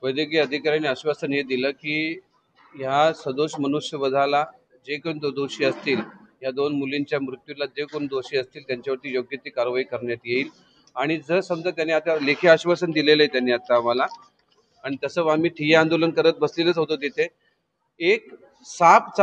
वैद्यकीय अधिकाऱ्यांनी आश्वासन हे दिलं की ह्या सदोष मनुष्यवधाला जे कोण दोषी असतील, या 2 मुलींच्या मृत्यूला जे कोण दोषी असतील त्यांच्यावरती योग्य ती कारवाई करण्यात येईल। आणि जर समजा त्यांनी आता लेखी आश्वासन दिलेलं आहे त्यांनी आता आम्हाला, आणि तसं आम्ही ठिय्या आंदोलन करत बसलेलंच होतो तिथे। एक साप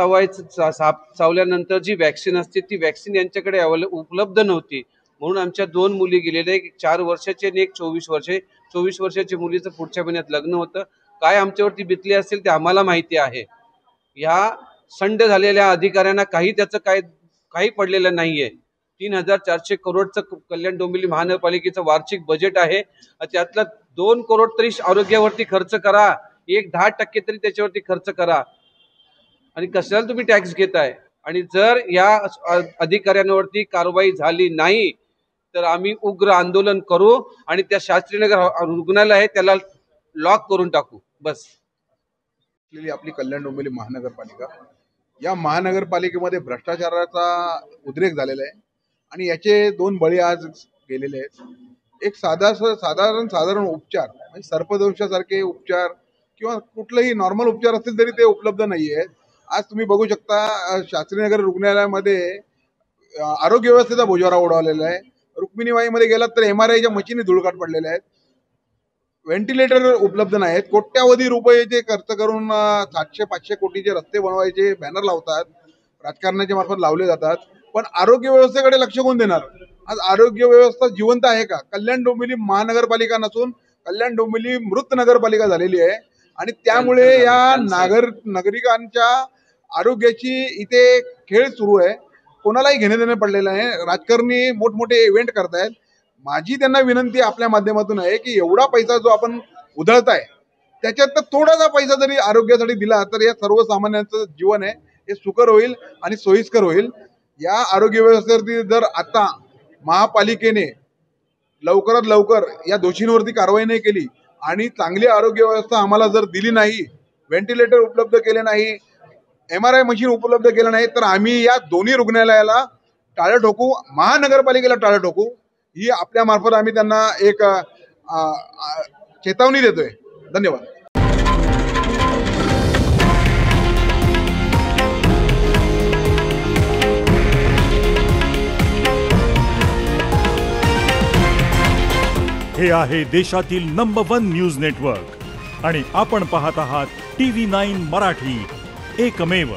चावल्यानंतर जी वॅक्सिन असते ती वॅक्सिन यांच्याकडे उपलब्ध नव्हती, म्हणून आमच्या 2 मुली गेलेल्या, एक 4 वर्षाची आणि एक 24 वर्षाची मुलीचं पुढच्या महिन्यात लग्न होतं। काय आमच्यावरती बितली असेल ते आम्हाला माहिती आहे। या संड झालेल्या अधिकाऱ्यांना त्याचं काही पडलेलं नाहीये। 3,400 करोडचं कल्याण डोंबिवली महानगरपालिकेचं वार्षिक बजेट आहे, त्यातला 2 करोड तरी आरोग्यावरती खर्च करा, 10% तरी त्याच्यावरती खर्च करा। आणि कशाला तुम्ही टॅक्स घेताय? आणि जर या अधिकाऱ्यांवरती कारवाई झाली नाही तर आम्ही उग्र आंदोलन करू आणि त्या शास्त्रीनगर रुग्णालय आहे त्याला लॉक करून टाकू। बस आपली कल्याण डोंबिवली महानगरपालिका, या महानगरपालिकेमध्ये भ्रष्टाचाराचा उद्रेक झालेला आहे आणि याचे 2 बळी आज गेलेले आहेत। एक साधारण उपचार म्हणजे सर्पदंशासारखे उपचार किंवा कुठलेही नॉर्मल उपचार असतील तरी ते उपलब्ध नाही आहेत। आज तुम्ही बघू शकता शास्त्रीनगर रुग्णालयामध्ये आरोग्य व्यवस्थेचा बोजवारा उडवलेला आहे। रुक्मिणीबाईमध्ये गेलात तर MRIच्या मशीनी धुळकाट पडलेल्या आहेत, व्हेंटिलेटर उपलब्ध नाहीत, कोट्यावधी रुपयाचे खर्च करून 700-500 कोटीचे रस्ते बनवायचे बॅनर लावतात, राजकारणाच्या मार्फत लावले जातात, पण आरोग्य व्यवस्थेकडे लक्ष कोण देणार? आज आरोग्य व्यवस्था जिवंत आहे का? कल्याण डोंबिवली महानगरपालिका नसून कल्याण डोंबिवली मृत नगरपालिका झालेली आहे आणि त्यामुळे या नागरिकांच्या आरोग्याची इथे खेळ सुरू आहे। कोणालाही घेणे देणे पडलेलं आहे। राजकारणी मोठमोठे इव्हेंट करतायत। माझी त्यांना विनंती आपल्या माध्यमातून आहे की एवढा पैसा जो आपण उधळताय त्याच्यात थोडासा पैसा जरी आरोग्यासाठी दिला तर या सर्वसामान्यांचं जीवन आहे हे सुकर होईल आणि सोयीस्कर होईल। या आरोग्य व्यवस्थेवरती जर आता महापालिकेने लवकरात लवकर या दोषींवरती कारवाई नाही केली आणि चांगली आरोग्य व्यवस्था आम्हाला जर दिली नाही, व्हेंटिलेटर उपलब्ध केले नाही, MRI मशीन उपलब्ध केलं नाही, तर आम्ही या दोन्ही रुग्णालयाला टाळं ठोकू, महानगरपालिकेला टाळं ठोकू। ही आपल्या मार्फत आम्ही त्यांना एक चेतावणी देतोय। धन्यवाद। हे आहे देशातील नंबर 1 न्यूज नेटवर्क आणि आपण पाहत आहात TV9 मराठी, एकमेव।